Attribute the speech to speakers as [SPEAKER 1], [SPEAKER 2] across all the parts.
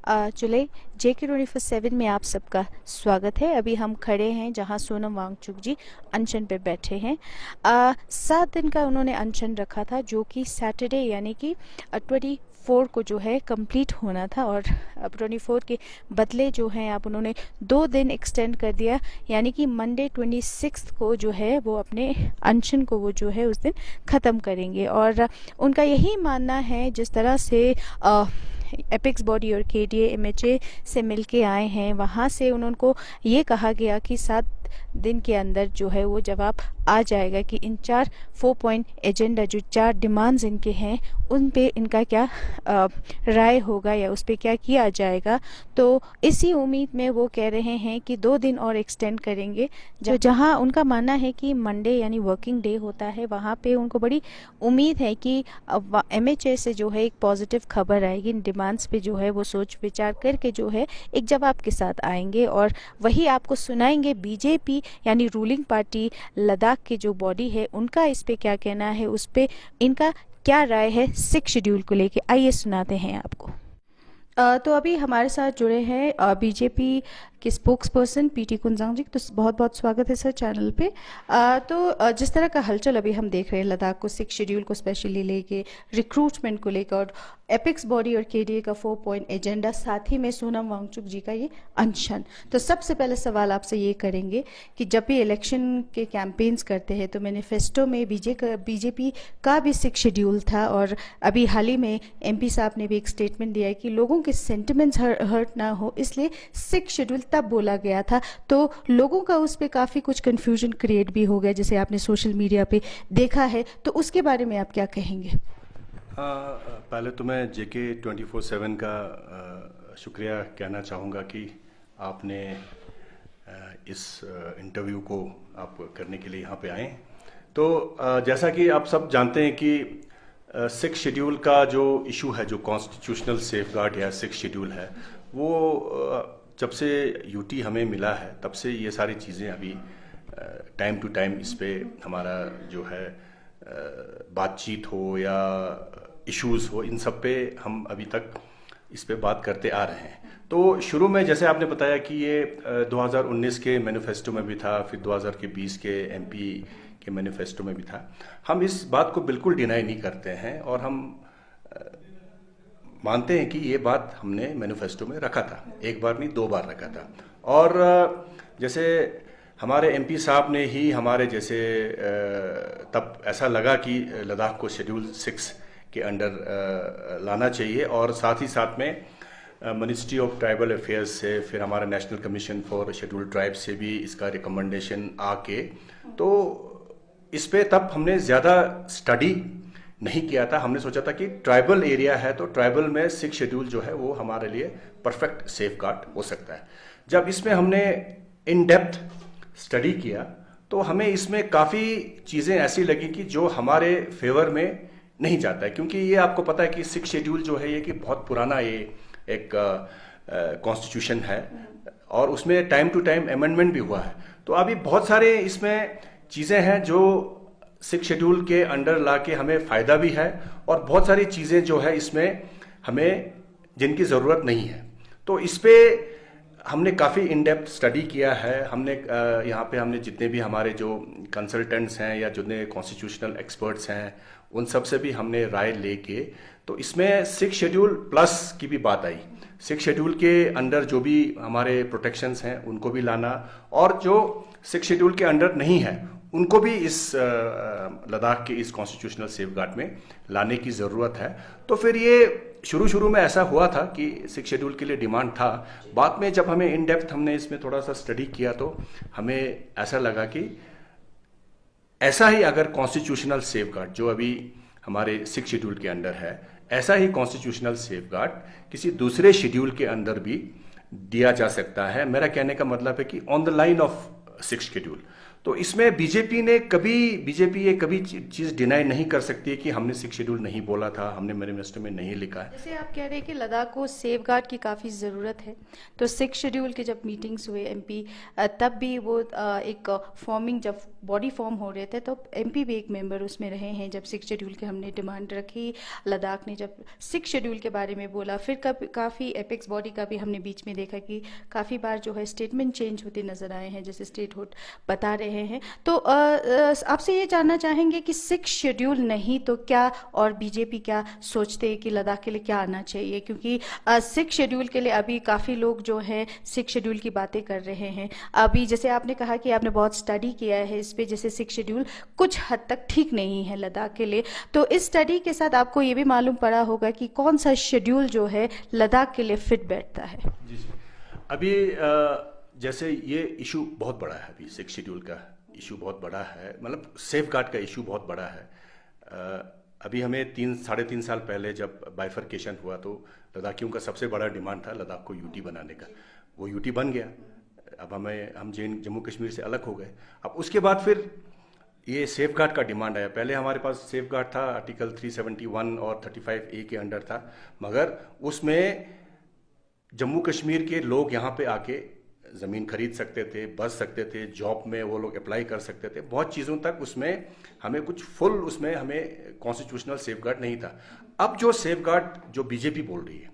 [SPEAKER 1] चले JK24/7 में आप सबका स्वागत है। अभी हम खड़े हैं जहां सोनम वांगचुक जी अनशन पे बैठे हैं। 7 दिन का उन्होंने अनशन रखा था, जो कि सैटरडे यानी कि 24 को जो है कंप्लीट होना था, और अब 24 के बदले जो है अब उन्होंने 2 दिन एक्सटेंड कर दिया, यानी कि मंडे 26 को जो है वो अपने अनशन को वो जो है उस दिन ख़त्म करेंगे। और उनका यही मानना है, जिस तरह से एपेक्स बॉडी और KDA MHA से मिलके आए हैं, वहाँ से उनको ये कहा गया कि 7 दिन के अंदर जो है वो जवाब आ जाएगा कि इन 4 पॉइंट एजेंडा, जो 4 डिमांड्स इनके हैं, उन पे इनका क्या राय होगा या उस पे क्या किया जाएगा। तो इसी उम्मीद में वो कह रहे हैं कि 2 दिन और एक्सटेंड करेंगे। जहां उनका मानना है कि मंडे यानी वर्किंग डे होता है, वहां पे उनको बड़ी उम्मीद है कि MHA से जो है एक पॉजिटिव खबर आएगी। इन डिमांड्स पे जो है वो सोच विचार करके जो है एक जवाब के साथ आएंगे, और वही आपको सुनाएंगे BJP यानी रूलिंग पार्टी लद्दाख की जो बॉडी है, उनका इस पे क्या कहना है, उस पे इनका क्या राय है 6 शेड्यूल को लेके। आइए सुनाते हैं आपको। तो अभी हमारे साथ जुड़े हैं BJP के स्पोक्स पर्सन PT कुंजांग जी। तो बहुत बहुत स्वागत है सर चैनल पे। तो जिस तरह का हलचल अभी हम देख रहे हैं लद्दाख को 6 शेड्यूल को स्पेशली लेके, रिक्रूटमेंट को लेकर, और एपेक्स बॉडी और KDA का 4 पॉइंट एजेंडा, साथ ही में सोनम वांगचुक जी का ये अनशन, तो सबसे पहले सवाल आपसे ये करेंगे कि जब भी इलेक्शन के कैंपेन्स करते हैं तो मैनिफेस्टो में BJP का भी 6 शेड्यूल था, और अभी हाल ही में MP साहब ने भी एक स्टेटमेंट दिया है कि लोगों के सेंटिमेंट्स हर्ट ना हो, इसलिए 6 शेड्यूल तब बोला गया था। तो लोगों का उस पर काफ़ी कुछ कन्फ्यूजन क्रिएट भी हो गया, जैसे आपने सोशल मीडिया पे देखा है। तो उसके बारे में आप क्या कहेंगे?
[SPEAKER 2] पहले तो मैं JK24/7 का शुक्रिया कहना चाहूँगा कि आपने इस इंटरव्यू को आप करने के लिए यहाँ पे आए। तो जैसा कि आप सब जानते हैं कि 6 शेड्यूल का जो इशू है, जो कॉन्स्टिट्यूशनल सेफगार्ड या 6 शेड्यूल है, वो जब से UT हमें मिला है तब से ये सारी चीज़ें अभी टाइम टू टाइम इस पे हमारा जो है बातचीत हो या इश्यूज़ हो, इन सब पे हम अभी तक इस पे बात करते आ रहे हैं। तो शुरू में जैसे आपने बताया कि ये 2019 के मैनिफेस्टो में भी था, फिर 2020 के MP के मैनिफेस्टो में भी था। हम इस बात को बिल्कुल डिनाई नहीं करते हैं, और हम मानते हैं कि ये बात हमने मैनिफेस्टो में रखा था, एक बार नहीं 2 बार रखा था। और जैसे हमारे MP साहब ने ही हमारे जैसे तब ऐसा लगा कि लद्दाख को शेड्यूल 6 के अंडर लाना चाहिए, और साथ ही साथ में मिनिस्ट्री ऑफ ट्राइबल अफेयर्स से, फिर हमारा national commission for schedule tribe से भी इसका रिकमेंडेशन आके, तो इस पे तब हमने ज़्यादा स्टडी नहीं किया था। हमने सोचा था कि ट्राइबल एरिया है तो ट्राइबल में 6 शेड्यूल जो है वो हमारे लिए परफेक्ट सेफगार्ड हो सकता है। जब इसमें हमने इन डेप्थ स्टडी किया तो हमें इसमें काफ़ी चीज़ें ऐसी लगी कि जो हमारे फेवर में नहीं जाता है, क्योंकि ये आपको पता है कि 6 शेड्यूल जो है ये कि बहुत पुराना ये एक कॉन्स्टिट्यूशन है, और उसमें टाइम टू टाइम अमेंडमेंट भी हुआ है। तो अभी बहुत सारे इसमें चीज़ें हैं जो 6 शेड्यूल के अंडर ला के हमें फ़ायदा भी है, और बहुत सारी चीज़ें जो है इसमें हमें जिनकी ज़रूरत नहीं है। तो इस पे हमने काफ़ी इन डेप्थ स्टडी किया है। हमने यहाँ पे हमने जितने भी हमारे जो कंसल्टेंट्स हैं या जितने कॉन्स्टिट्यूशनल एक्सपर्ट्स हैं, उन सब से भी हमने राय लेके, तो इसमें 6 शेड्यूल प्लस की भी बात आई। 6 शेड्यूल के अंडर जो भी हमारे प्रोटेक्शंस हैं उनको भी लाना, और जो 6 शेड्यूल के अंडर नहीं है उनको भी इस लद्दाख के इस कॉन्स्टिट्यूशनल सेफगार्ड में लाने की ज़रूरत है। तो फिर ये शुरू में ऐसा हुआ था कि 6 शेड्यूल के लिए डिमांड था। बाद में जब हमें इन डेप्थ हमने इसमें थोड़ा सा स्टडी किया तो हमें ऐसा लगा कि ऐसा ही अगर कॉन्स्टिट्यूशनल सेफगार्ड जो अभी हमारे 6 शेड्यूल के अंडर है, ऐसा ही कॉन्स्टिट्यूशनल सेफगार्ड किसी दूसरे शेड्यूल के अंदर भी दिया जा सकता है। मेरा कहने का मतलब है कि on the line of 6 schedule. तो इसमें बीजेपी ये कभी चीज़ डिनाई नहीं कर सकती है कि हमने 6 शेड्यूल नहीं बोला था, हमने मैनिफेस्टो में नहीं लिखा है।
[SPEAKER 1] जैसे आप कह रहे हैं कि लद्दाख को सेफ गार्ड की काफ़ी ज़रूरत है, तो 6 शेड्यूल के जब मीटिंग्स हुए एमपी, तब भी वो एक फॉर्मिंग, जब बॉडी फॉर्म हो रहे थे तो एमपी भी एक मेंबर उसमें रहे हैं। जब 6 शेड्यूल की हमने डिमांड रखी, लद्दाख ने जब 6 शेड्यूल के बारे में बोला, फिर काफ़ी एपेक्स बॉडी का भी हमने बीच में देखा कि काफ़ी बार जो है स्टेटमेंट चेंज होते नजर आए हैं, जैसे स्टेटहुड बता रहे हैं। तो आपसे ये जानना चाहेंगे कि 6 शेड्यूल नहीं तो क्या, और बीजेपी क्या सोचते हैं कि लद्दाख के लिए क्या आना चाहिए, क्योंकि 6 शेड्यूल के लिए अभी काफ़ी लोग जो हैं 6 शेड्यूल की बातें कर रहे हैं। अभी जैसे आपने कहा कि आपने बहुत स्टडी किया है इस पे, जैसे 6 शेड्यूल कुछ हद तक ठीक नहीं है लद्दाख के लिए, तो इस स्टडी के साथ आपको ये भी मालूम पड़ा होगा कि कौन सा शेड्यूल जो है लद्दाख के लिए फिट बैठता है।
[SPEAKER 2] जी जी। अभी जैसे ये इशू बहुत बड़ा है, अभी 6 शेड्यूल का इशू बहुत बड़ा है, मतलब सेफ गार्ड का इशू बहुत बड़ा है। अभी हमें 3-3.5 साल पहले जब बाइफरकेशन हुआ तो लद्दाखियों का सबसे बड़ा डिमांड था लद्दाख को यूटी बनाने का। वो यूटी बन गया, अब हम जम्मू कश्मीर से अलग हो गए। अब उसके बाद फिर ये सेफ गार्ड का डिमांड आया। पहले हमारे पास सेफ गार्ड था, आर्टिकल 371 और 35A के अंडर था, मगर उसमें जम्मू कश्मीर के लोग यहाँ पे आके ज़मीन खरीद सकते थे, बस सकते थे, जॉब में वो लोग अप्लाई कर सकते थे, बहुत चीज़ों तक उसमें हमें कुछ फुल उसमें हमें कॉन्स्टिट्यूशनल सेफ गार्ड नहीं था। अब जो सेफ गार्ड जो बीजेपी बोल रही है,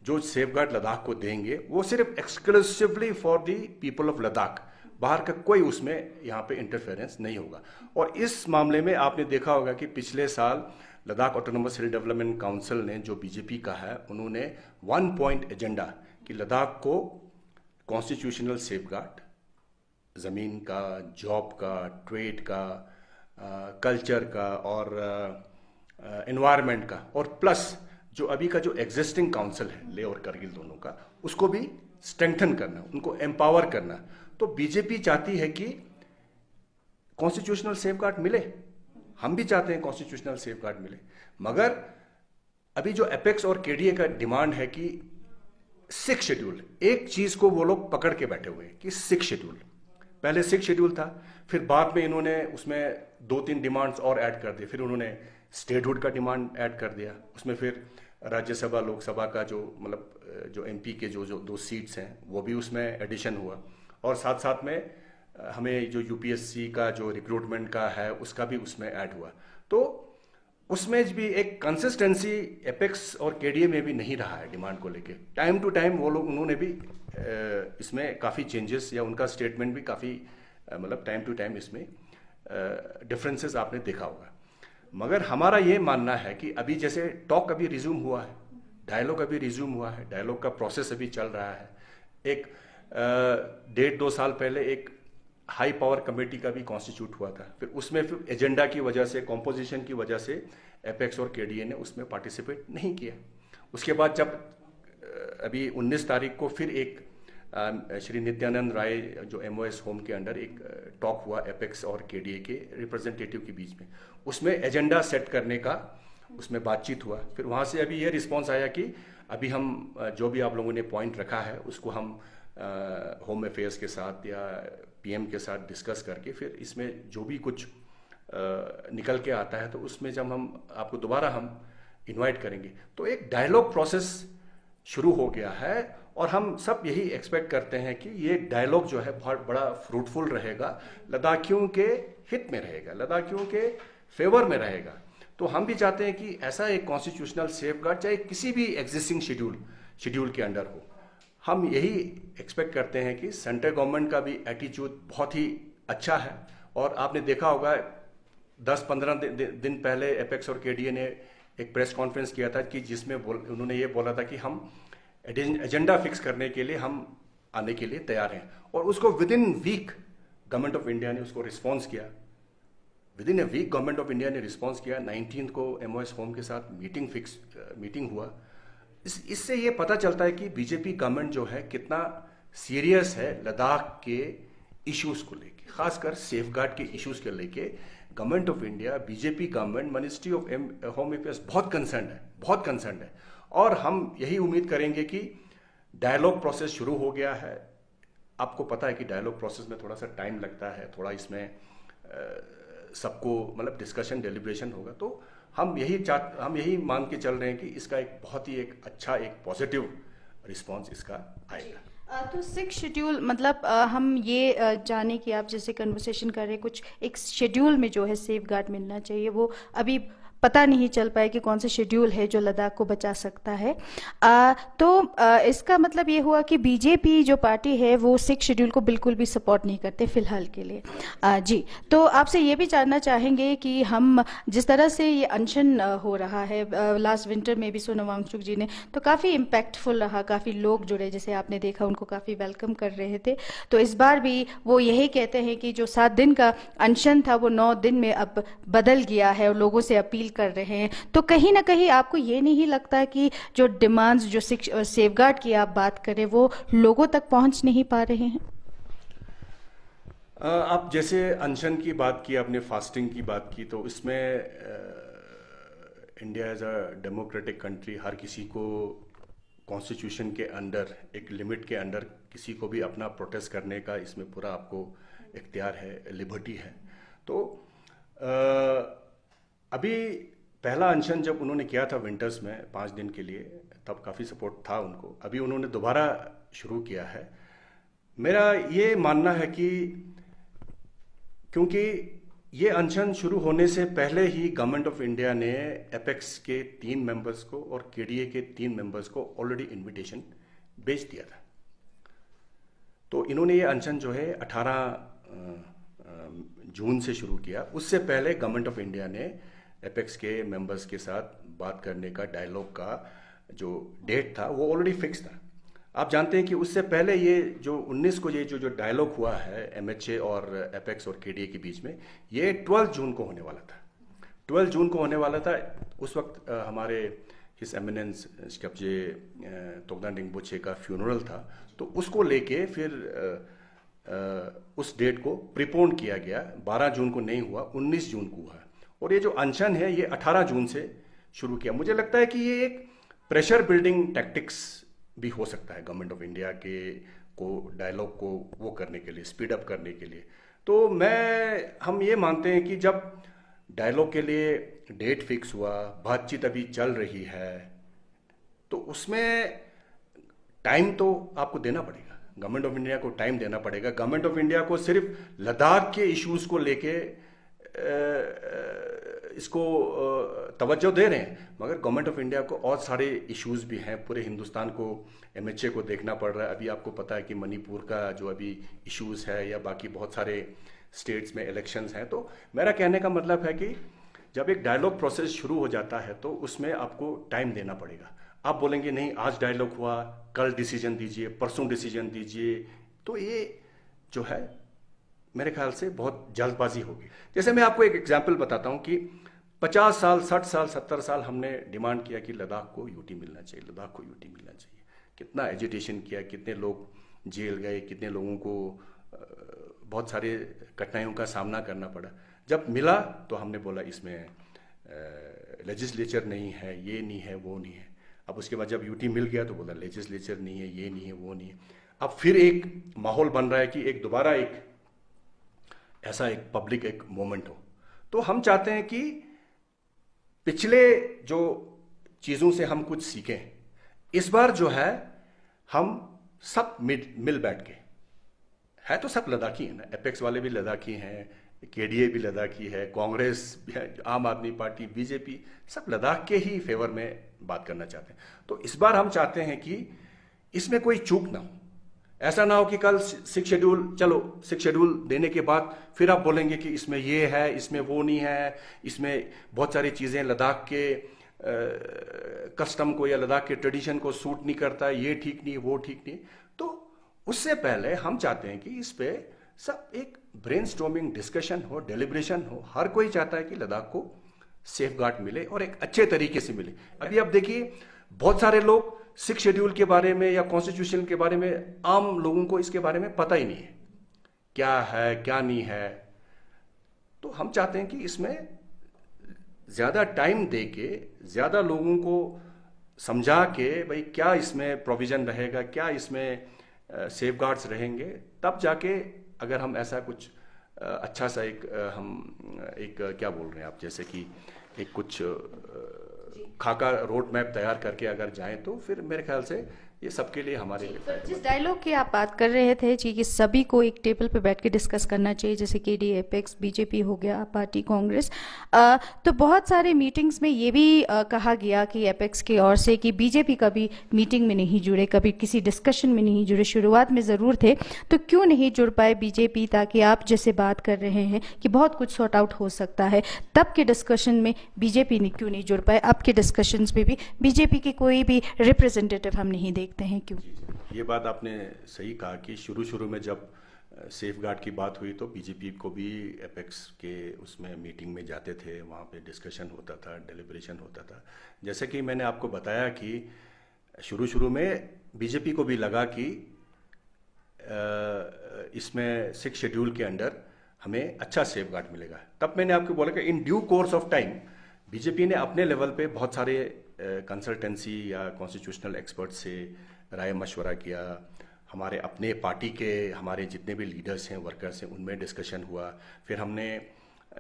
[SPEAKER 2] जो सेफ गार्ड लद्दाख को देंगे, वो सिर्फ exclusively for the people of Ladakh, बाहर का कोई उसमें यहाँ पे इंटरफेरेंस नहीं होगा। और इस मामले में आपने देखा होगा कि पिछले साल लद्दाख ऑटोनोमस हिल डेवलपमेंट काउंसिल ने, जो बीजेपी का है, उन्होंने 1 पॉइंट एजेंडा कि लद्दाख को कॉन्स्टिट्यूशनल सेफ गार्ड, ज़मीन का, जॉब का, ट्रेड का, कल्चर का और एनवायरनमेंट का, और प्लस जो अभी का जो एग्जिस्टिंग काउंसिल है लेह और करगिल दोनों का, उसको भी स्ट्रेंथन करना, उनको एम्पावर करना। तो बीजेपी चाहती है कि कॉन्स्टिट्यूशनल सेफ गार्ड मिले, हम भी चाहते हैं कॉन्स्टिट्यूशनल सेफ गार्ड मिले, मगर अभी जो एपेक्स और केडीए का डिमांड है कि 6 शेड्यूल, एक चीज को वो लोग पकड़ के बैठे हुए हैं कि 6 शेड्यूल, पहले 6 शेड्यूल था, फिर बाद में इन्होंने उसमें 2-3 डिमांड्स और ऐड कर दिए, फिर उन्होंने स्टेटहुड का डिमांड ऐड कर दिया, उसमें फिर राज्यसभा लोकसभा का जो मतलब जो एमपी के जो 2 सीट्स हैं वो भी उसमें एडिशन हुआ, और साथ साथ में हमें जो यूपीएससी का जो रिक्रूटमेंट का है उसका भी उसमें ऐड हुआ। तो उसमें भी एक कंसिस्टेंसी एपेक्स और केडीए में भी नहीं रहा है डिमांड को लेके। टाइम टू टाइम वो लोग, उन्होंने भी इसमें काफ़ी चेंजेस, या उनका स्टेटमेंट भी काफ़ी मतलब टाइम टू टाइम इसमें डिफरेंसेस आपने देखा होगा। मगर हमारा ये मानना है कि अभी जैसे टॉक अभी रिज्यूम हुआ है, डायलॉग अभी रिज्यूम हुआ है, डायलॉग का प्रोसेस अभी चल रहा है। एक 1.5-2 साल पहले एक हाई पावर कमेटी का भी कॉन्स्टिट्यूट हुआ था, फिर उसमें फिर एजेंडा की वजह से, कॉम्पोजिशन की वजह से एपेक्स और केडीए ने उसमें पार्टिसिपेट नहीं किया। उसके बाद जब अभी 19 तारीख को फिर एक श्री नित्यानंद राय जो एमओएस होम के अंडर एक टॉक हुआ एपेक्स और केडीए के रिप्रेजेंटेटिव के बीच में, उसमें एजेंडा सेट करने का उसमें बातचीत हुआ। फिर वहाँ से अभी ये रिस्पॉन्स आया कि अभी हम जो भी आप लोगों ने पॉइंट रखा है उसको हम होम अफेयर्स के साथ या पीएम के साथ डिस्कस करके फिर इसमें जो भी कुछ निकल के आता है तो उसमें जब हम आपको दोबारा हम इनवाइट करेंगे। तो एक डायलॉग प्रोसेस शुरू हो गया है और हम सब यही एक्सपेक्ट करते हैं कि ये डायलॉग जो है बहुत बड़ा फ्रूटफुल रहेगा, लद्दाखियों के हित में रहेगा, लद्दाखियों के फेवर में रहेगा। तो हम भी चाहते हैं कि ऐसा एक कॉन्स्टिट्यूशनल सेफ गार्ड चाहे किसी भी एग्जिस्टिंग शेड्यूल के अंडर हो। हम यही एक्सपेक्ट करते हैं कि सेंट्रल गवर्नमेंट का भी एटीट्यूड बहुत ही अच्छा है। और आपने देखा होगा 10-15 दिन पहले एपेक्स और केडीए ने एक प्रेस कॉन्फ्रेंस किया था कि जिसमें उन्होंने ये बोला था कि हम एजेंडा फिक्स करने के लिए हम आने के लिए तैयार हैं, और उसको within week government of India ने उसको रिस्पॉन्स किया। Within a week government of India ने रिस्पॉन्स किया। 19 को एमओएस होम के साथ मीटिंग हुआ। इससे ये पता चलता है कि बीजेपी गवर्नमेंट जो है कितना सीरियस है लद्दाख के इश्यूज को लेके, खासकर सेफ गार्ड के इश्यूज के लेके। Government of India, BJP government, ministry of home affairs बहुत कंसर्न है। और हम यही उम्मीद करेंगे कि डायलॉग प्रोसेस शुरू हो गया है। आपको पता है कि डायलॉग प्रोसेस में थोड़ा सा टाइम लगता है, थोड़ा इसमें सबको मतलब डिस्कशन डेलिब्रेशन होगा। तो हम यही मान के चल रहे हैं कि इसका एक बहुत ही एक अच्छा एक पॉजिटिव रिस्पांस इसका आएगा।
[SPEAKER 1] तो सिक्स शेड्यूल मतलब हम ये जाने कि आप जैसे कन्वर्सेशन कर रहे हैं कुछ एक शेड्यूल में जो है सेफ गार्ड मिलना चाहिए, वो अभी पता नहीं चल पाया कि कौन सा शेड्यूल है जो लद्दाख को बचा सकता है। इसका मतलब ये हुआ कि बीजेपी जो पार्टी है वो सिक्स शेड्यूल को बिल्कुल भी सपोर्ट नहीं करते फिलहाल के लिए। जी, तो आपसे ये भी जानना चाहेंगे कि हम जिस तरह से ये अनशन हो रहा है, लास्ट विंटर में भी सोनम वांगचुक जी ने तो काफ़ी इम्पैक्टफुल रहा, काफ़ी लोग जुड़े, जैसे आपने देखा उनको काफ़ी वेलकम कर रहे थे। तो इस बार भी वो यही कहते हैं कि जो 7 दिन का अनशन था वो 9 दिन में अब बदल गया है और लोगों से अपील कर रहे हैं। तो कहीं ना कहीं आपको ये नहीं लगता कि जो डिमांड्स जो सेफगार्ड की आप बात करें वो लोगों तक पहुंच नहीं पा रहे हैं?
[SPEAKER 2] आप जैसे अनशन की बात की, आपने फास्टिंग की बात की, तो इसमें India as a democratic country हर किसी को कॉन्स्टिट्यूशन के अंडर एक लिमिट के अंडर किसी को भी अपना प्रोटेस्ट करने का इसमें पूरा आपको इख्तियार है, लिबर्टी है। तो अभी पहला अनशन जब उन्होंने किया था विंटर्स में 5 दिन के लिए, तब काफ़ी सपोर्ट था उनको। अभी उन्होंने दोबारा शुरू किया है। मेरा ये मानना है कि क्योंकि ये अनशन शुरू होने से पहले ही गवर्नमेंट ऑफ इंडिया ने एपेक्स के 3 मेंबर्स को और केडीए के 3 मेंबर्स को ऑलरेडी इनविटेशन भेज दिया था। तो इन्होंने ये अनशन जो है 18 जून से शुरू किया। उससे पहले गवर्नमेंट ऑफ इंडिया ने एपेक्स के मेंबर्स के साथ बात करने का, डायलॉग का जो डेट था वो ऑलरेडी फिक्स था। आप जानते हैं कि उससे पहले ये जो 19 को ये जो डायलॉग हुआ है एमएचए और एपेक्स और केडीए के बीच में, ये 12 जून को होने वाला था। 12 जून को होने वाला था। उस वक्त हमारे हिज एमिनेंस स्कपजे तोगदान रिंपोचे का फ्यूनरल था, तो उसको लेके फिर उस डेट को प्रीपोन किया गया। 12 जून को नहीं हुआ, 19 जून को हुआ। और ये जो अनशन है ये 18 जून से शुरू किया। मुझे लगता है कि ये एक प्रेशर बिल्डिंग टैक्टिक्स भी हो सकता है गवर्नमेंट ऑफ इंडिया के को डायलॉग को वो करने के लिए, स्पीड अप करने के लिए। तो हम ये मानते हैं कि जब डायलॉग के लिए डेट फिक्स हुआ, बातचीत अभी चल रही है, तो उसमें टाइम तो आपको देना पड़ेगा। गवर्नमेंट ऑफ इंडिया को टाइम देना पड़ेगा। गवर्नमेंट ऑफ इंडिया को सिर्फ लद्दाख के इश्यूज को लेके इसको तवज्जो दे रहे हैं, मगर गवर्नमेंट ऑफ इंडिया को और सारे इश्यूज भी हैं। पूरे हिंदुस्तान को, एमएचए को देखना पड़ रहा है। अभी आपको पता है कि मणिपुर का जो अभी इश्यूज है या बाकी बहुत सारे स्टेट्स में इलेक्शंस हैं। तो मेरा कहने का मतलब है कि जब एक डायलॉग प्रोसेस शुरू हो जाता है तो उसमें आपको टाइम देना पड़ेगा। आप बोलेंगे नहीं आज डायलॉग हुआ, कल डिसीजन दीजिए, परसों डिसीजन दीजिए, तो ये जो है मेरे ख्याल से बहुत जल्दबाजी होगी। जैसे मैं आपको एक एग्जाम्पल बताता हूँ कि 50 साल, 60 साल, 70 साल हमने डिमांड किया कि लद्दाख को यूटी मिलना चाहिए, लद्दाख को यूटी मिलना चाहिए। कितना एजिटेशन किया, कितने लोग जेल गए, कितने लोगों को बहुत सारे कठिनाइयों का सामना करना पड़ा। जब मिला तो हमने बोला इसमें लेजिस्लेचर नहीं है, ये नहीं है, वो नहीं है। अब उसके बाद जब यूटी मिल गया तो बोला लेजिस्लेचर नहीं है, ये नहीं है, वो नहीं है। अब फिर एक माहौल बन रहा है कि एक दोबारा एक ऐसा एक पब्लिक एक मोमेंट हो। तो हम चाहते हैं कि पिछले जो चीज़ों से हम कुछ सीखें। इस बार जो है हम सब मिल बैठ के, है तो सब लद्दाखी है ना, एपेक्स वाले भी लद्दाखी हैं, केडीए भी लद्दाखी है, कांग्रेस, आम आदमी पार्टी, बीजेपी, सब लद्दाख के ही फेवर में बात करना चाहते हैं। तो इस बार हम चाहते हैं कि इसमें कोई चूक ना हो। ऐसा ना हो कि कल 6 शेड्यूल देने के बाद फिर आप बोलेंगे कि इसमें ये है, इसमें वो नहीं है, इसमें बहुत सारी चीज़ें लद्दाख के कस्टम को या लद्दाख के ट्रेडिशन को सूट नहीं करता, ये ठीक नहीं, वो ठीक नहीं। तो उससे पहले हम चाहते हैं कि इस पे सब एक ब्रेनस्टॉर्मिंग डिस्कशन हो, डेलिब्रेशन हो। हर कोई चाहता है कि लद्दाख को सेफ गार्ड मिले और एक अच्छे तरीके से मिले। अभी आप देखिए बहुत सारे लोग 6 शेड्यूल के बारे में या कॉन्स्टिट्यूशन के बारे में, आम लोगों को इसके बारे में पता ही नहीं है क्या है क्या नहीं है। तो हम चाहते हैं कि इसमें ज्यादा टाइम दे के, ज्यादा लोगों को समझा के भाई क्या इसमें प्रोविजन रहेगा, क्या इसमें सेफगार्ड्स रहेंगे, तब जाके अगर हम ऐसा कुछ अच्छा सा हम एक क्या बोल रहे हैं आप, जैसे कि एक कुछ खाका रोड मैप तैयार करके अगर जाएं तो फिर मेरे ख्याल से ये सबके लिए हमारे लिए
[SPEAKER 1] जिस
[SPEAKER 2] फायदेमंद।
[SPEAKER 1] डायलॉग की आप बात कर रहे थे जी कि सभी को एक टेबल पे बैठ के डिस्कस करना चाहिए, जैसे केडी, एपेक्स, बीजेपी हो गया, पार्टी, कांग्रेस, तो बहुत सारे मीटिंग्स में ये भी कहा गया कि एपेक्स की ओर से कि बीजेपी कभी मीटिंग में नहीं जुड़े, कभी किसी डिस्कशन में नहीं जुड़े। शुरुआत में ज़रूर थे, तो क्यों नहीं जुड़ पाए बीजेपी, ताकि आप जैसे बात कर रहे हैं कि बहुत कुछ सॉर्ट आउट हो सकता है, तब के डिस्कशन में बीजेपी ने क्यों नहीं जुड़ पाए? अब के डिस्कशंस में भी बीजेपी की कोई भी रिप्रेजेंटेटिव हम नहीं देखते हैं, क्यों?
[SPEAKER 2] जी जी, ये बात आपने सही कहा कि शुरू शुरू में जब सेफ गार्ड की बात हुई तो बीजेपी को भी एपेक्स के उसमें मीटिंग में जाते थे, वहाँ पे डिस्कशन होता था, डेलिब्रेशन होता था। जैसे कि मैंने आपको बताया कि शुरू शुरू में बीजेपी को भी लगा कि इसमें 6 शेड्यूल के अंडर हमें अच्छा सेफ गार्ड मिलेगा। तब मैंने आपको बोला कि in due course of time BJP ने अपने लेवल पे बहुत सारे कंसल्टेंसी या कॉन्स्टिट्यूशनल एक्सपर्ट से राय मशवरा किया। हमारे अपने पार्टी के हमारे जितने भी लीडर्स हैं, वर्कर्स हैं, उनमें डिस्कशन हुआ। फिर हमने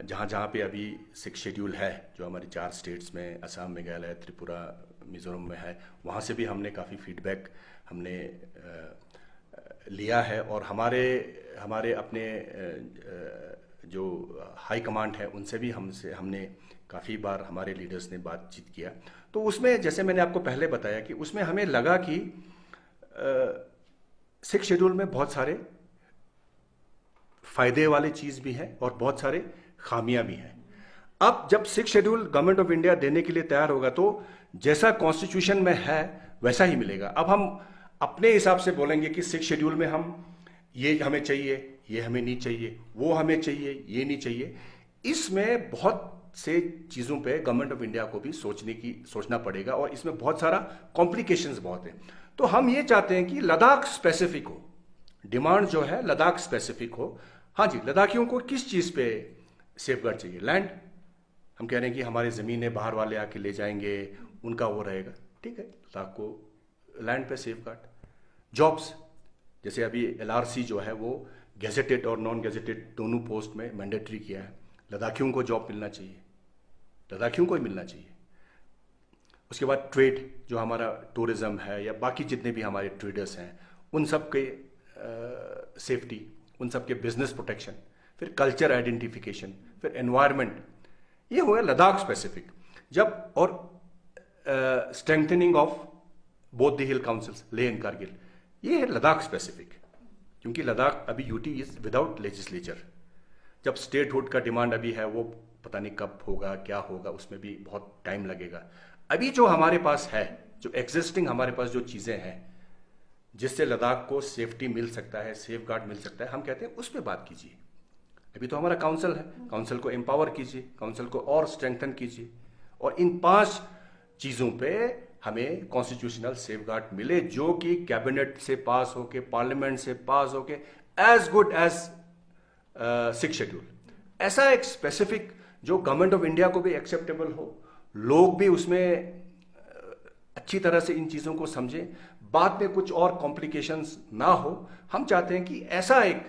[SPEAKER 2] जहाँ जहाँ पे अभी 6 शेड्यूल है, जो हमारी 4 स्टेट्स में असम, मेघालय, त्रिपुरा, मिजोरम में है, वहाँ से भी हमने काफ़ी फीडबैक हमने लिया है। और हमारे हमारे अपने जो हाई कमांड है उनसे भी हमने काफ़ी बार हमारे लीडर्स ने बातचीत किया। तो उसमें जैसे मैंने आपको पहले बताया कि उसमें हमें लगा कि 6 शेड्यूल में बहुत सारे फायदे वाली चीज़ भी है और बहुत सारे खामियां भी हैं। अब जब 6 शेड्यूल गवर्नमेंट ऑफ इंडिया देने के लिए तैयार होगा तो जैसा कॉन्स्टिट्यूशन में है वैसा ही मिलेगा। अब हम अपने हिसाब से बोलेंगे कि 6 शेड्यूल में हम ये हमें चाहिए, ये हमें नहीं चाहिए, वो हमें चाहिए, ये नहीं चाहिए। इसमें बहुत से चीज़ों पे गवर्नमेंट ऑफ इंडिया को भी सोचना पड़ेगा और इसमें बहुत सारा कॉम्प्लिकेशंस बहुत है। तो हम ये चाहते हैं कि लद्दाख स्पेसिफिक हो, डिमांड जो है लद्दाख स्पेसिफिक हो। हाँ जी, लद्दाखियों को किस चीज़ पे सेफगार्ड चाहिए? लैंड। हम कह रहे हैं कि हमारी ज़मीनें बाहर वाले आके ले जाएंगे, उनका वो रहेगा, ठीक है, लद्दाख को लैंड पे सेफगार्ड। जॉब्स, जैसे अभी एलआरसी जो है वो गैजेटेड और नॉन गैजेटेड दोनों पोस्ट में मैंडेटरी किया है। लद्दाखियों को जॉब मिलना चाहिए, लद्दाखियों को ही मिलना चाहिए। उसके बाद ट्रेड, जो हमारा टूरिज्म है या बाकी जितने भी हमारे ट्रेडर्स हैं, उन सब के सेफ्टी, उन सब के बिजनेस प्रोटेक्शन, फिर कल्चर आइडेंटिफिकेशन, फिर एनवायरनमेंट, ये हो गया लद्दाख स्पेसिफिक। जब और strengthening of both the hill councils, Leh and Kargil, ये है लद्दाख स्पेसिफिक। क्योंकि लद्दाख अभी यूटी इज विदाउट लेजिस्लेचर। जब स्टेटहुड का डिमांड अभी है वो पता नहीं कब होगा, क्या होगा, उसमें भी बहुत टाइम लगेगा। अभी जो हमारे पास है, जो एग्जिस्टिंग हमारे पास जो चीज़ें हैं जिससे लद्दाख को सेफ्टी मिल सकता है, सेफ गार्ड मिल सकता है, हम कहते हैं उस पर बात कीजिए। अभी तो हमारा काउंसिल है, काउंसिल को एम्पावर कीजिए, काउंसिल को और स्ट्रेंथन कीजिए और इन 5 चीज़ों पे हमें कॉन्स्टिट्यूशनल सेफ गार्ड मिले, जो कि कैबिनेट से पास होके, पार्लियामेंट से पास होके एज गुड एज 6 शेड्यूल। ऐसा एक स्पेसिफिक जो गवर्नमेंट ऑफ इंडिया को भी एक्सेप्टेबल हो, लोग भी उसमें अच्छी तरह से इन चीज़ों को समझें, बाद में कुछ और कॉम्प्लिकेशंस ना हो। हम चाहते हैं कि ऐसा एक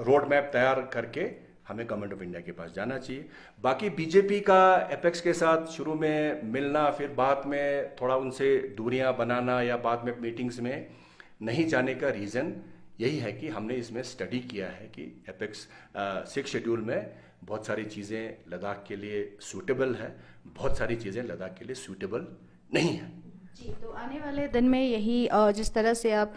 [SPEAKER 2] रोड मैप तैयार करके हमें गवर्नमेंट ऑफ इंडिया के पास जाना चाहिए। बाकी बीजेपी का एपेक्स के साथ शुरू में मिलना, फिर बाद में थोड़ा उनसे दूरियां बनाना या बाद में मीटिंग्स में नहीं जाने का रीज़न यही है कि हमने इसमें स्टडी किया है कि एपेक्स 6 शेड्यूल में बहुत सारी चीज़ें लद्दाख के लिए सूटेबल है, बहुत सारी चीज़ें लद्दाख के लिए सूटेबल नहीं है।
[SPEAKER 1] जी, तो आने वाले दिन में यही जिस तरह से आप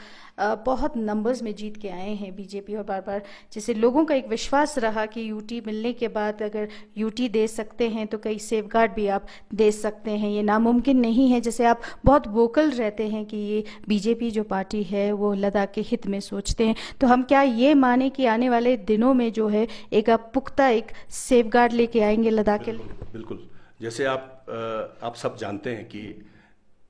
[SPEAKER 1] बहुत नंबर्स में जीत के आए हैं बीजेपी, और बार बार जैसे लोगों का एक विश्वास रहा कि यूटी मिलने के बाद अगर यूटी दे सकते हैं तो कई सेफगार्ड भी आप दे सकते हैं, ये नामुमकिन नहीं है। जैसे आप बहुत वोकल रहते हैं कि ये बीजेपी जो पार्टी है वो लद्दाख के हित में सोचते हैं, तो हम क्या ये माने कि आने वाले दिनों में जो है एक आप पुख्ता एक सेफगार्ड लेके आएंगे लद्दाख के लिए?
[SPEAKER 2] बिल्कुल। जैसे आप सब जानते हैं कि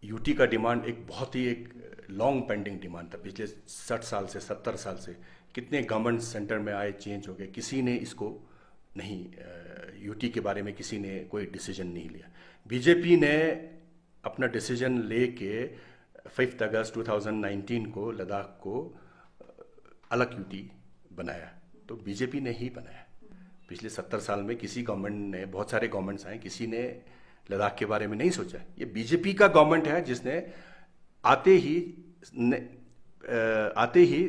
[SPEAKER 2] यूटी का डिमांड एक बहुत ही एक लॉन्ग पेंडिंग डिमांड था। पिछले 60 साल से 70 साल से कितने गवर्नमेंट सेंटर में आए, चेंज हो गए, किसी ने इसको नहीं, यूटी के बारे में किसी ने कोई डिसीजन नहीं लिया। बीजेपी ने अपना डिसीजन लेके 5 अगस्त 2019 को लद्दाख को अलग यूटी बनाया, तो बीजेपी ने ही बनाया। पिछले 70 साल में किसी गवर्नमेंट ने, बहुत सारे गवर्नमेंट्स आए, किसी ने लद्दाख के बारे में नहीं सोचा। ये बीजेपी का गवर्नमेंट है जिसने आते ही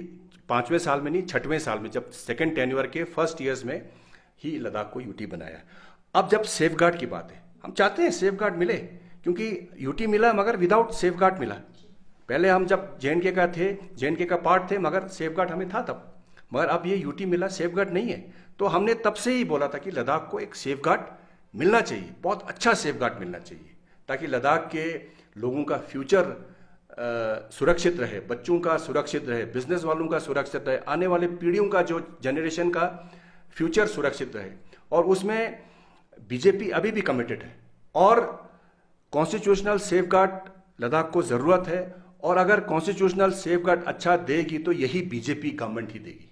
[SPEAKER 2] 5वें साल में नहीं, 6वें साल में, जब सेकंड टेन्योर के फर्स्ट ईयर्स में ही लद्दाख को यूटी बनाया। अब जब सेफ गार्ड की बात है, हम चाहते हैं सेफ गार्ड मिले, क्योंकि यूटी मिला मगर विदाउट सेफ गार्ड मिला। पहले हम जब जेएनके का थे, जेएनके का पार्ट थे, मगर सेफ गार्ड हमें था तब, मगर अब ये यूटी मिला, सेफ गार्ड नहीं है। तो हमने तब से ही बोला था कि लद्दाख को एक सेफ गार्ड मिलना चाहिए, बहुत अच्छा सेफ गार्ड मिलना चाहिए, ताकि लद्दाख के लोगों का फ्यूचर सुरक्षित रहे, बच्चों का सुरक्षित रहे, बिजनेस वालों का सुरक्षित रहे, आने वाले पीढ़ियों का, जो जनरेशन का फ्यूचर सुरक्षित रहे। और उसमें बीजेपी अभी भी कमिटेड है, और कॉन्स्टिट्यूशनल सेफ गार्ड लद्दाख को जरूरत है, और अगर कॉन्स्टिट्यूशनल सेफ गार्ड अच्छा देगी तो यही बीजेपी गवर्नमेंट ही देगी।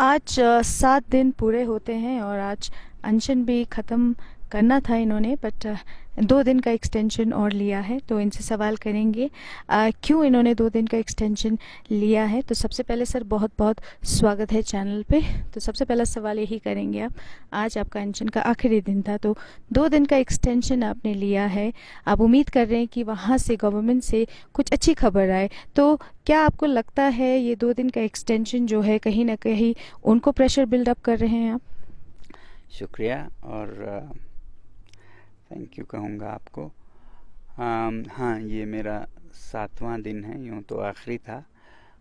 [SPEAKER 1] आज 7 दिन पूरे होते हैं और आज अनशन भी ख़त्म करना था इन्होंने, बट 2 दिन का एक्सटेंशन और लिया है। तो इनसे सवाल करेंगे क्यों इन्होंने 2 दिन का एक्सटेंशन लिया है। तो सबसे पहले सर बहुत बहुत स्वागत है चैनल पे। तो सबसे पहला सवाल यही करेंगे आप, आज आपका अनशन का आखिरी दिन था, तो 2 दिन का एक्सटेंशन आपने लिया है, आप उम्मीद कर रहे हैं कि वहाँ से गवर्नमेंट से कुछ अच्छी खबर आए, तो क्या आपको लगता है ये 2 दिन का एक्सटेंशन जो है कहीं ना कहीं उनको प्रेशर बिल्डअप कर रहे हैं आप?
[SPEAKER 3] शुक्रिया और थैंक यू कहूँगा आपको। हाँ, ये मेरा 7वां दिन है, यूँ तो आखिरी था।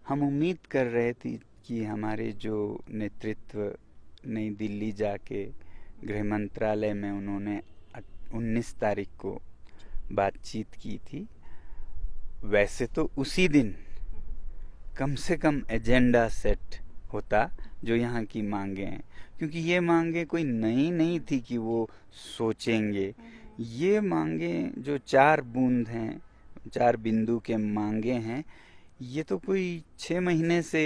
[SPEAKER 3] हम उम्मीद कर रहे थे कि हमारे जो नेतृत्व नई दिल्ली जाके गृह मंत्रालय में उन्होंने 19 तारीख को बातचीत की थी, वैसे तो उसी दिन कम से कम एजेंडा सेट होता जो यहाँ की मांगे हैं, क्योंकि ये मांगे कोई नई नहीं थी कि वो सोचेंगे। ये मांगे जो 4 बूंद हैं, 4 बिंदु के मांगे हैं, ये तो कोई 6 महीने से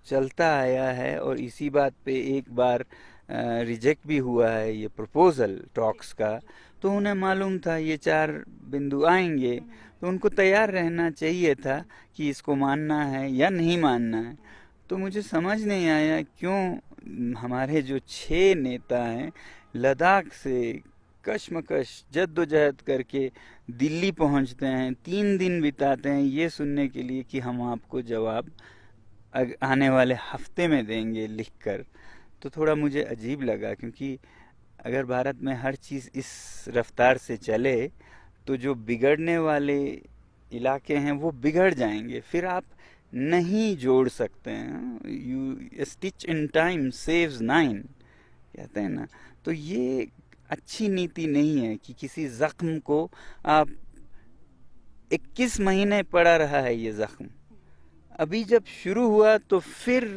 [SPEAKER 3] चलता आया है, और इसी बात पे एक बार रिजेक्ट भी हुआ है ये प्रपोजल टॉक्स का। तो उन्हें मालूम था ये 4 बिंदु आएंगे, तो उनको तैयार रहना चाहिए था कि इसको मानना है या नहीं मानना है। तो मुझे समझ नहीं आया क्यों हमारे जो 6 नेता हैं लद्दाख से कश्मकश जद्दोजहद करके दिल्ली पहुंचते हैं, 3 दिन बिताते हैं ये सुनने के लिए कि हम आपको जवाब आने वाले हफ्ते में देंगे लिखकर। तो थोड़ा मुझे अजीब लगा, क्योंकि अगर भारत में हर चीज़ इस रफ्तार से चले तो जो बिगड़ने वाले इलाके हैं वो बिगड़ जाएंगे, फिर आप नहीं जोड़ सकते हैं। You stitch in time saves 9 कहते हैं ना। तो ये अच्छी नीति नहीं है कि किसी जख्म को आप 21 महीने पड़ा रहा है ये जख्म, अभी जब शुरू हुआ तो फिर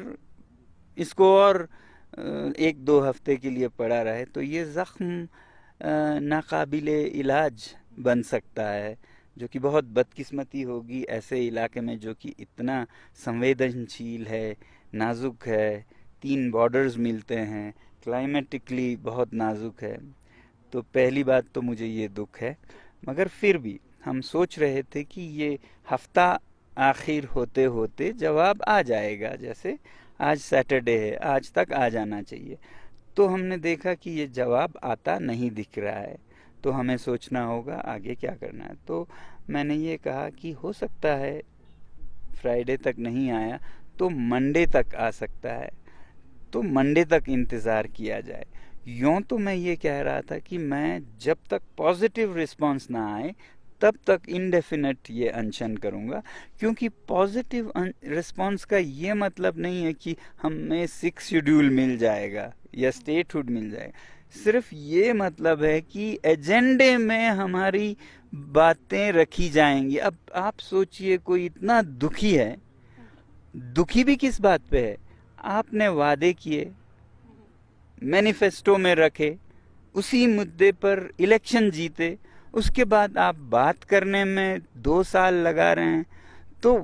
[SPEAKER 3] इसको और 1-2 हफ्ते के लिए पड़ा रहे, तो ये जख्म नाकाबिले इलाज बन सकता है, जो कि बहुत बदकिस्मती होगी ऐसे इलाके में जो कि इतना संवेदनशील है, नाजुक है, 3 बॉर्डर्स मिलते हैं, क्लाइमेटिकली बहुत नाजुक है। तो पहली बात तो मुझे ये दुख है, मगर फिर भी हम सोच रहे थे कि ये हफ्ता आखिर होते होते जवाब आ जाएगा, जैसे आज सैटरडे है, आज तक आ जाना चाहिए। तो हमने देखा कि ये जवाब आता नहीं दिख रहा है, तो हमें सोचना होगा आगे क्या करना है। तो मैंने ये कहा कि हो सकता है फ्राइडे तक नहीं आया तो मंडे तक आ सकता है, तो मंडे तक इंतज़ार किया जाए। यूँ तो मैं ये कह रहा था कि मैं जब तक पॉजिटिव रिस्पांस ना आए तब तक इंडेफिनेट ये अनशन करूँगा, क्योंकि पॉजिटिव रिस्पांस का ये मतलब नहीं है कि हमें 6 शेड्यूल मिल जाएगा या स्टेटहुड मिल जाएगा। सिर्फ ये मतलब है कि एजेंडे में हमारी बातें रखी जाएंगी। अब आप सोचिए, कोई इतना दुखी है, दुखी भी किस बात पे है? आपने वादे किए, मैनिफेस्टो में रखे, उसी मुद्दे पर इलेक्शन जीते, उसके बाद आप बात करने में 2 साल लगा रहे हैं। तो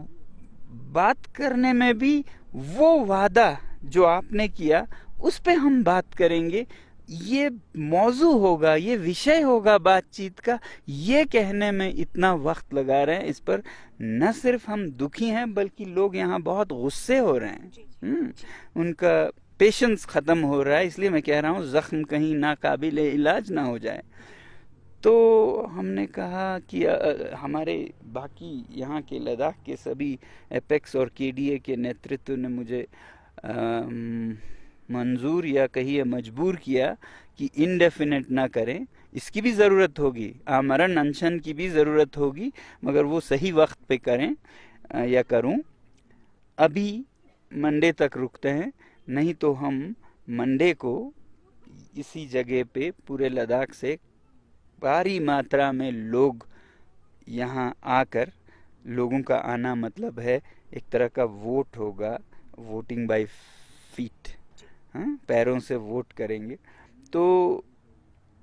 [SPEAKER 3] बात करने में भी वो वादा जो आपने किया उस पे हम बात करेंगे, ये मौजू होगा, ये विषय होगा बातचीत का, ये कहने में इतना वक्त लगा रहे हैं। इस पर न सिर्फ हम दुखी हैं बल्कि लोग यहाँ बहुत गुस्से हो रहे हैं। उनका पेशेंस खत्म हो रहा है। इसलिए मैं कह रहा हूँ जख्म कहीं नाकाबिल इलाज ना हो जाए। तो हमने कहा कि हमारे बाकी यहाँ के लद्दाख के सभी एपेक्स और केडीए के नेतृत्व ने मुझे मंजूर या कहिए मजबूर किया कि इनडेफिनेट ना करें। इसकी भी ज़रूरत होगी, आमरण अनशन की भी ज़रूरत होगी, मगर वो सही वक्त पे करें या करूं। अभी मंडे तक रुकते हैं, नहीं तो हम मंडे को इसी जगह पे पूरे लद्दाख से भारी मात्रा में लोग यहाँ आकर, लोगों का आना मतलब है एक तरह का वोट होगा, वोटिंग बाय फीट, पैरों से वोट करेंगे। तो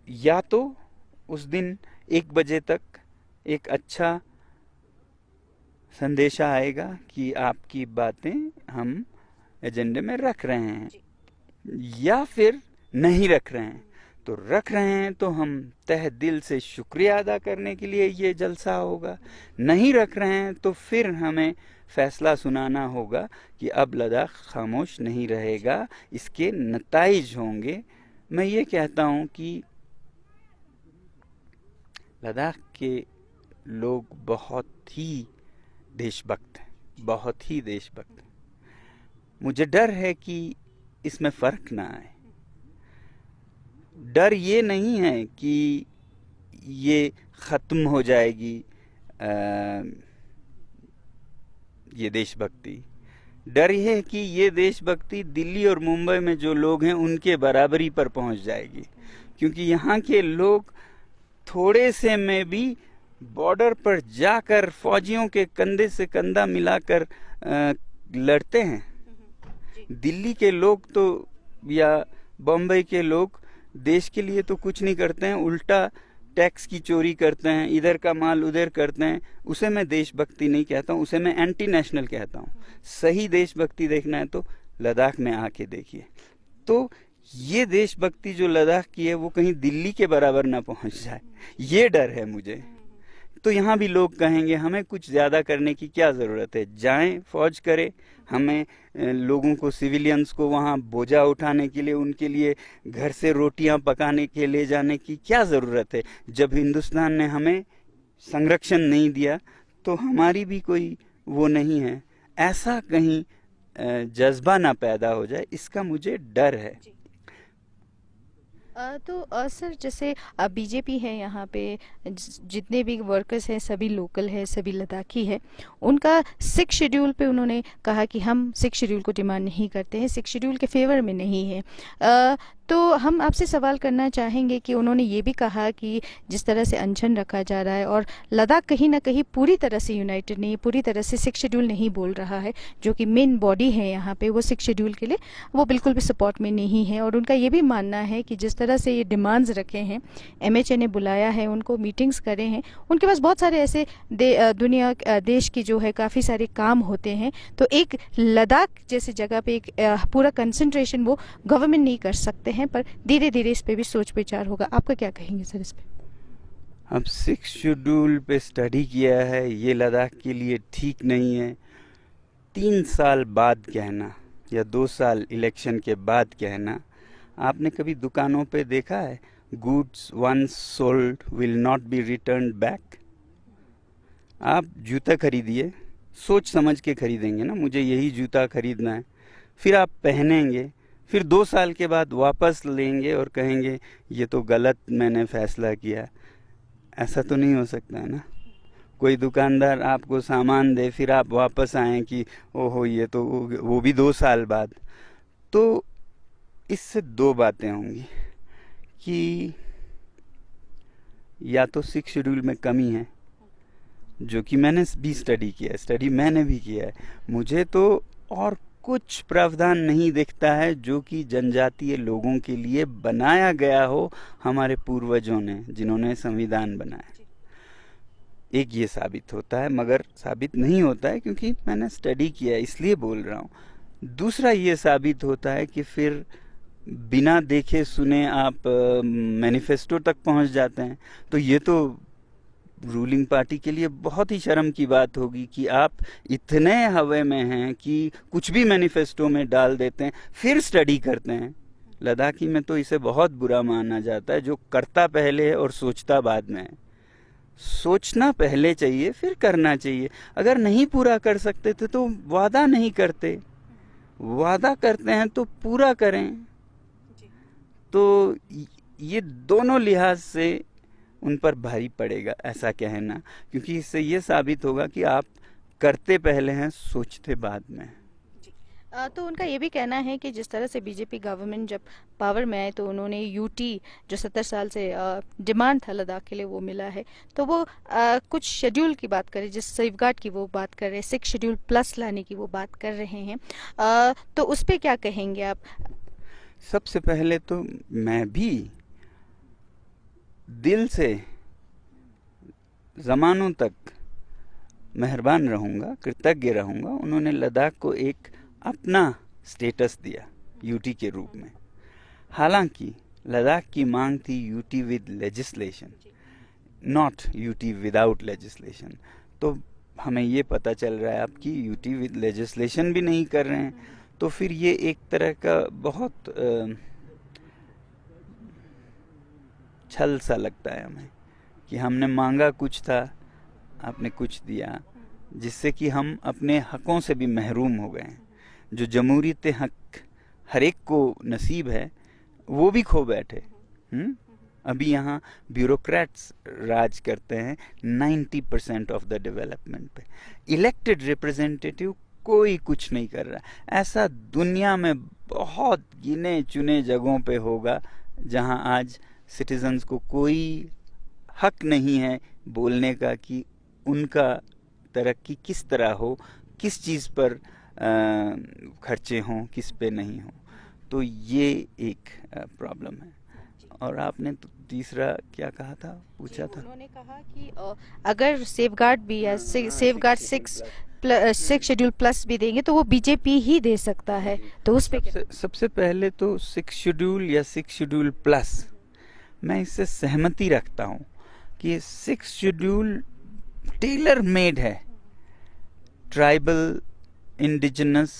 [SPEAKER 3] या तो उस दिन 1 बजे तक एक अच्छा संदेशा आएगा कि आपकी बातें हम एजेंडे में रख रहे हैं, या फिर नहीं रख रहे हैं। तो रख रहे हैं तो हम तहे दिल से शुक्रिया अदा करने के लिए ये जलसा होगा, नहीं रख रहे हैं तो फिर हमें फैसला सुनाना होगा कि अब लद्दाख खामोश नहीं रहेगा, इसके नताइज होंगे। मैं ये कहता हूँ कि लद्दाख के लोग बहुत ही देशभक्त हैं, बहुत ही देशभक्त हैं। मुझे डर है कि इसमें फर्क ना आए। डर ये नहीं है कि ये खत्म हो जाएगी ये देशभक्ति। डर ये है कि ये देशभक्ति दिल्ली और मुंबई में जो लोग हैं उनके बराबरी पर पहुंच जाएगी, क्योंकि यहाँ के लोग थोड़े से में भी बॉर्डर पर जाकर फौजियों के कंधे से कंधा मिलाकर लड़ते हैं। दिल्ली के लोग तो या बम्बई के लोग देश के लिए तो कुछ नहीं करते हैं, उल्टा टैक्स की चोरी करते हैं, इधर का माल उधर करते हैं। उसे मैं देशभक्ति नहीं कहता हूँ, उसे मैं एंटी नेशनल कहता हूँ। सही देशभक्ति देखना है तो लद्दाख में आके देखिए। तो ये देशभक्ति जो लद्दाख की है वो कहीं दिल्ली के बराबर ना पहुंच जाए, ये डर है मुझे। तो यहाँ भी लोग कहेंगे हमें कुछ ज्यादा करने की क्या जरूरत है, जाएं फौज करें, हमें लोगों को, सिविलियंस को वहाँ बोझा उठाने के लिए, उनके लिए घर से रोटियां पकाने के ले जाने की क्या जरूरत है। जब हिंदुस्तान ने हमें संरक्षण नहीं दिया तो हमारी भी कोई वो नहीं है। ऐसा कहीं जज्बा ना पैदा हो जाए, इसका मुझे डर है।
[SPEAKER 1] तो सर, जैसे बीजेपी है यहाँ पे, जितने भी वर्कर्स हैं सभी लोकल है, सभी लद्दाखी है। उनका 6 शेड्यूल पे उन्होंने कहा कि हम 6 शेड्यूल को डिमांड नहीं करते हैं, 6 शेड्यूल के फेवर में नहीं है। तो हम आपसे सवाल करना चाहेंगे कि उन्होंने ये भी कहा कि जिस तरह से अनशन रखा जा रहा है और लद्दाख कहीं ना कहीं पूरी तरह से यूनाइटेड नहीं, पूरी तरह से 6 शेड्यूल नहीं बोल रहा है, जो कि मेन बॉडी है यहाँ पे, वो 6 शेड्यूल के लिए वो बिल्कुल भी सपोर्ट में नहीं है। और उनका ये भी मानना है कि जिस तरह से ये डिमांड्स रखे हैं, MHA ने बुलाया है, उनको मीटिंग्स करे हैं, उनके पास बहुत सारे ऐसे देश की जो है काफ़ी सारे काम होते हैं। तो एक लद्दाख जैसी जगह पे एक पूरा कंसंट्रेशन वो गवर्नमेंट नहीं कर सकते हैं, पर धीरे धीरे इस पे भी सोच विचार होगा। आपका क्या कहेंगे सर इस पे?
[SPEAKER 3] अब 6 शेड्यूल पे स्टडी किया है, ये लद्दाख के लिए ठीक नहीं है। 3 साल बाद कहना या 2 साल इलेक्शन के बाद कहना, आपने कभी दुकानों पे देखा है goods once sold will not be return back? आप जूता खरीदिए, सोच समझ के खरीदेंगे ना, मुझे यही जूता खरीदना है, फिर आप पहनेंगे, फिर 2 साल के बाद वापस लेंगे और कहेंगे ये तो गलत मैंने फैसला किया। ऐसा तो नहीं हो सकता है ना। कोई दुकानदार आपको सामान दे, फिर आप वापस आए कि ओहो ये तो, वो भी 2 साल बाद। तो इससे 2 बातें होंगी कि या तो 6 शेड्यूल में कमी है, जो कि मैंने भी स्टडी किया है, स्टडी मैंने भी किया है। मुझे तो और कुछ प्रावधान नहीं दिखता है जो कि जनजातीय लोगों के लिए बनाया गया हो हमारे पूर्वजों ने, जिन्होंने संविधान बनाया। एक ये साबित होता है, मगर साबित नहीं होता है क्योंकि मैंने स्टडी किया है, इसलिए बोल रहा हूँ। दूसरा ये साबित होता है कि फिर बिना देखे सुने आप मैनिफेस्टो तक पहुंच जाते हैं, तो ये तो रूलिंग पार्टी के लिए बहुत ही शर्म की बात होगी कि आप इतने हवा में हैं कि कुछ भी मैनिफेस्टो में डाल देते हैं, फिर स्टडी करते हैं। लद्दाखी में तो इसे बहुत बुरा माना जाता है, जो करता पहले है और सोचता बाद में है। सोचना पहले चाहिए, फिर करना चाहिए। अगर नहीं पूरा कर सकते थे तो वादा नहीं करते, वादा करते हैं तो पूरा करें। तो ये दोनों लिहाज से उन पर भारी पड़ेगा ऐसा कहना, क्योंकि इससे ये साबित होगा कि आप करते पहले हैं, सोचते बाद में।
[SPEAKER 1] तो उनका ये भी कहना है कि जिस तरह से बीजेपी गवर्नमेंट जब पावर में आए तो उन्होंने यूटी जो 70 साल से डिमांड था लद्दाख के लिए वो मिला है, तो वो कुछ शेड्यूल की बात करें, जिस सेफगार्ड की वो बात कर रहे हैं, 6 शेड्यूल प्लस लाने की वो बात कर रहे हैं, तो उस पर क्या कहेंगे आप?
[SPEAKER 3] सबसे पहले तो मैं भी दिल से ज़मानों तक मेहरबान रहूँगा, कृतज्ञ रहूँगा। उन्होंने लद्दाख को एक अपना स्टेटस दिया यूटी के रूप में। हालांकि लद्दाख की मांग थी UT with legislation, not UT without legislation. तो हमें ये पता चल रहा है अब कि यूटी विद लेजिस्लेशन भी नहीं कर रहे हैं, तो फिर ये एक तरह का बहुत छल सा लगता है हमें कि हमने मांगा कुछ था, आपने कुछ दिया, जिससे कि हम अपने हकों से भी महरूम हो गए। जो जमहूरियत हक हर एक को नसीब है वो भी खो बैठे। अभी यहाँ ब्यूरोक्रेट्स राज करते हैं 90% ऑफ द डेवलपमेंट पे। इलेक्टेड रिप्रेजेंटेटिव कोई कुछ नहीं कर रहा। ऐसा दुनिया में बहुत गिने चुने जगहों पे होगा जहाँ आज सिटीजन्स को कोई हक नहीं है बोलने का कि उनका तरक्की किस तरह हो, किस चीज़ पर खर्चे हों, किस पे नहीं हो। तो ये एक प्रॉब्लम है। और आपने तो तीसरा क्या कहा था, पूछा था?
[SPEAKER 1] उन्होंने कहा कि अगर सेफगार्ड भी या सेफगार्ड 6 शेड्यूल प्लस भी देंगे तो वो बीजेपी ही दे सकता है, तो उस पे
[SPEAKER 3] सबसे पहले तो 6 शेड्यूल या 6 शेड्यूल प्लस, मैं इससे सहमति रखता हूँ कि 6 शेड्यूल टेलर मेड है ट्राइबल इंडिजिनस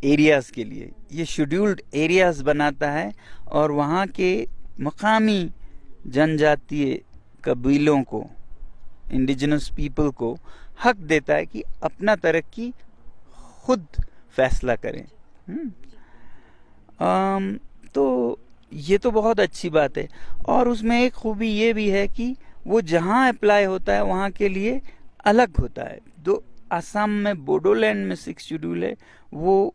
[SPEAKER 3] एरियाज़ के लिए। ये शेड्यूल्ड एरियाज़ बनाता है और वहाँ के मकामी जनजातीय कबीलों को, इंडिजिनस पीपल को हक देता है कि अपना तरक्की खुद फैसला करें। तो ये तो बहुत अच्छी बात है। और उसमें एक खूबी ये भी है कि वो जहाँ अप्लाई होता है वहाँ के लिए अलग होता है। तो असम में बोडोलैंड में 6 शेड्यूल है, वो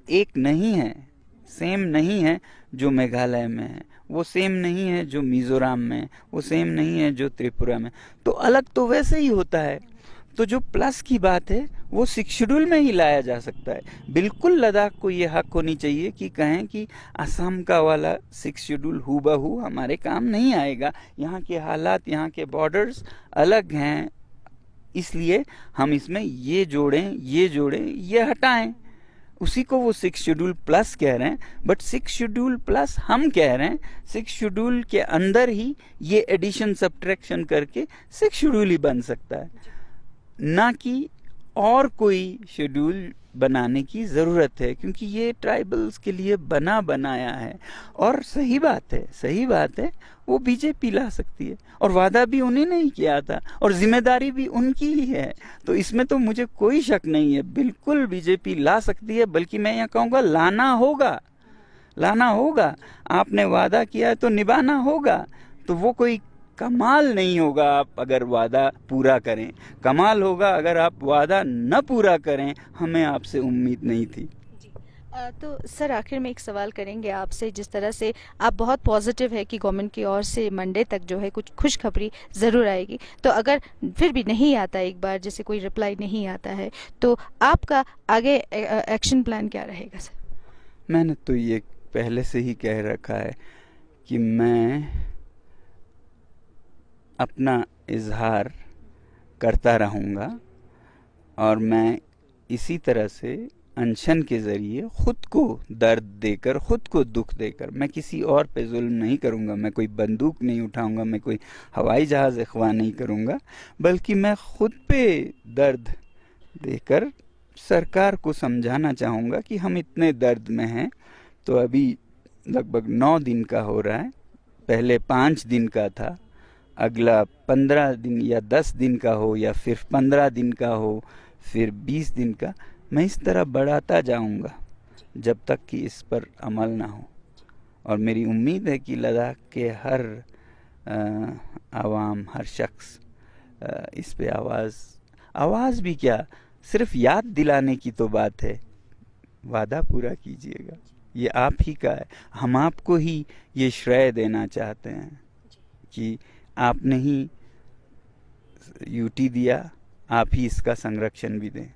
[SPEAKER 3] एक नहीं है, सेम नहीं है जो मेघालय में है, वो सेम नहीं है जो मिजोरम में, वो सेम नहीं है जो त्रिपुरा में। तो अलग तो वैसे ही होता है। तो जो प्लस की बात है वो 6 शेड्यूल में ही लाया जा सकता है। बिल्कुल लद्दाख को ये हक होनी चाहिए कि कहें कि असम का वाला 6 शेड्यूल हूबहू हमारे काम नहीं आएगा, यहाँ के हालात, यहाँ के बॉर्डर्स अलग हैं, इसलिए हम इसमें ये जोड़ें, ये हटाएं। उसी को वो 6 शेड्यूल प्लस कह रहे हैं। बट 6 शेड्यूल प्लस हम कह रहे हैं 6 शेड्यूल के अंदर ही ये एडिशन सब्ट्रैक्शन करके 6 शेड्यूल ही बन सकता है, ना कि और कोई शेड्यूल बनाने की ज़रूरत है, क्योंकि ये ट्राइबल्स के लिए बना बनाया है। और सही बात है वो बीजेपी ला सकती है, और वादा भी उन्हीं ने ही किया था और जिम्मेदारी भी उनकी ही है। तो इसमें तो मुझे कोई शक नहीं है, बिल्कुल बीजेपी ला सकती है। बल्कि मैं यहाँ कहूँगा लाना होगा। आपने वादा किया है तो निभाना होगा। तो वो कोई कमाल नहीं होगा आप अगर वादा पूरा करें, कमाल होगा अगर आप वादा न पूरा करें। हमें आपसे उम्मीद नहीं थी।
[SPEAKER 1] तो सर आखिर में एक सवाल करेंगे आपसे, जिस तरह से आप बहुत पॉजिटिव है कि गवर्नमेंट की ओर से मंडे तक जो है कुछ खुशखबरी ज़रूर आएगी, तो अगर फिर भी नहीं आता, एक बार जैसे कोई रिप्लाई नहीं आता है, तो आपका आगे एक्शन प्लान क्या रहेगा सर?
[SPEAKER 3] मैंने तो ये पहले से ही कह रखा है कि मैं अपना इजहार करता रहूँगा और मैं इसी तरह से अनशन के ज़रिए खुद को दर्द देकर, खुद को दुख देकर, मैं किसी और पे जुल्म नहीं करूँगा, मैं कोई बंदूक नहीं उठाऊँगा, मैं कोई हवाई जहाज़ अगवा नहीं करूँगा, बल्कि मैं खुद पे दर्द देकर सरकार को समझाना चाहूँगा कि हम इतने दर्द में हैं। तो अभी लगभग 9 दिन का हो रहा है, पहले 5 दिन का था, अगला 15 दिन या 10 दिन का हो, या फिर 15 दिन का हो, फिर 20 दिन का, मैं इस तरह बढ़ाता जाऊंगा जब तक कि इस पर अमल ना हो। और मेरी उम्मीद है कि लद्दाख के हर आवाम, हर शख्स इस पे आवाज़ भी क्या, सिर्फ याद दिलाने की तो बात है, वादा पूरा कीजिएगा, ये आप ही का है। हम आपको ही ये श्रेय देना चाहते हैं कि आपने ही यूटी दिया, आप ही इसका संरक्षण भी दें।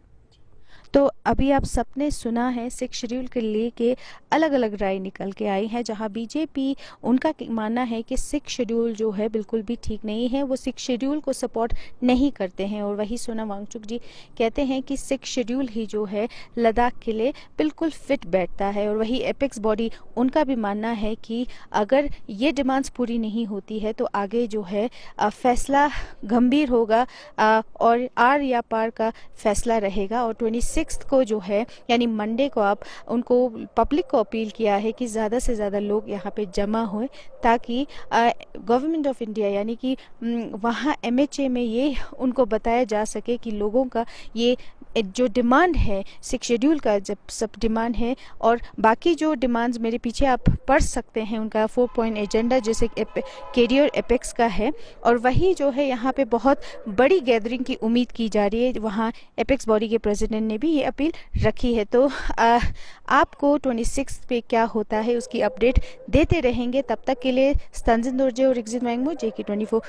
[SPEAKER 1] तो अभी आप सबने सुना है, सिख शेड्यूल के लेके अलग अलग राय निकल के आई है, जहां बीजेपी, उनका मानना है कि सिख शेड्यूल जो है बिल्कुल भी ठीक नहीं है, वो सिख शेड्यूल को सपोर्ट नहीं करते हैं। और वही सोनम वांगचुक जी कहते हैं कि सिख शेड्यूल ही जो है लद्दाख के लिए बिल्कुल फिट बैठता है। और वही एपेक्स बॉडी, उनका भी मानना है कि अगर ये डिमांड्स पूरी नहीं होती है तो आगे जो है फैसला गंभीर होगा और आर या पार का फैसला रहेगा। और 26 को जो है यानी मंडे को आप उनको पब्लिक को अपील किया है कि ज़्यादा से ज़्यादा लोग यहाँ पे जमा हों, ताकि गवर्नमेंट ऑफ इंडिया यानी कि वहाँ MHA में ये उनको बताया जा सके कि लोगों का ये जो डिमांड है, सिख शेड्यूल का जब सब डिमांड है, और बाकी जो डिमांड्स मेरे पीछे आप पढ़ सकते हैं, उनका 4 पॉइंट एजेंडा जैसे केडी और एपेक्स का है। और वही जो है यहाँ पे बहुत बड़ी गैदरिंग की उम्मीद की जा रही है, वहाँ एपेक्स बॉडी के प्रेसिडेंट ने भी ये अपील रखी है। तो आपको 26 पे क्या होता है उसकी अपडेट देते रहेंगे। तब तक के लिए स्तंजन दोरजे और रिग्जिन वैंगमो, JK24।